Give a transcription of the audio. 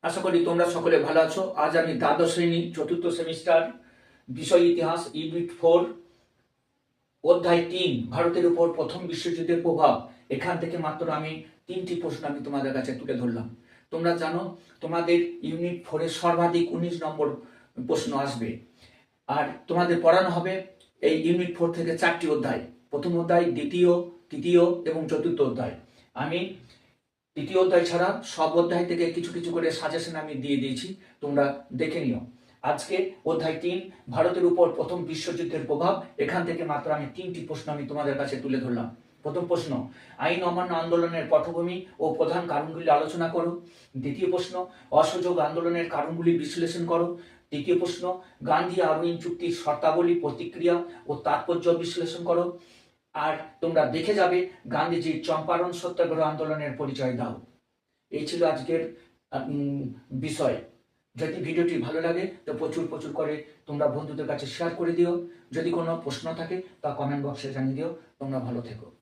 আশা করি তোমরা সকলে ভালো আছো। আজ আমি দ্বাদশ শ্রেণী চতুর্থ সেমিস্টার বিষয় ইতিহাস ইউনিট 4 অধ্যায় 3 ভারতের উপর প্রথম বিশ্বযুদ্ধের প্রভাব, এখান থেকে মাত্র আমি 3টি প্রশ্ন আমি তোমাদের কাছে তুলে ধরলাম। তোমরা জানো তোমাদের ইউনিট 4 এর সর্বাধিক 19 নম্বর প্রশ্ন আসবে, আর তোমাদের পড়ানো হবে এই ইউনিট 4 থেকে 4টি অধ্যায়। প্রথম অধ্যায়, দ্বিতীয়, তৃতীয় এবং চতুর্থ অধ্যায়। আমি তৃতীয় অধ্যায় ছাড়া সব অধ্যায় থেকে কিছু কিছু করে সাজেশন আমি দিয়ে দিয়েছি, তোমরা দেখে নিও। আজকে অধ্যায় 3 ভারতের উপর প্রথম বিশ্বযুদ্ধের প্রভাব, এখান থেকে মাত্র আমি 3টি প্রশ্ন আমি তোমাদের কাছে তুলে ধরলাম। প্রথম প্রশ্ন, আইন অমান্য আন্দোলনের পটভূমি ও প্রধান কারণগুলি আলোচনা করো। দ্বিতীয় প্রশ্ন, অসহযোগ আন্দোলনের কারণগুলি বিশ্লেষণ করো। তৃতীয় প্রশ্ন, গান্ধী আরউইন চুক্তির শর্তাবলী, প্রতিক্রিয়া ও তাৎপর্য বিশ্লেষণ করো। আর তোমরা দেখে যাবে গান্ধীজির চম্পারণ সত্যাগ্রহ আন্দোলনের পরিচয় দাও। এই ছিল আজকের বিষয়। যদি ভিডিওটি ভালো লাগে তো প্রচুর প্রচুর করে তোমরা বন্ধুদের কাছে শেয়ার করে দিও। যদি কোনো প্রশ্ন থাকে তা কমেন্ট বক্সে জানিয়ে দিও। তোমরা ভালো থেকো।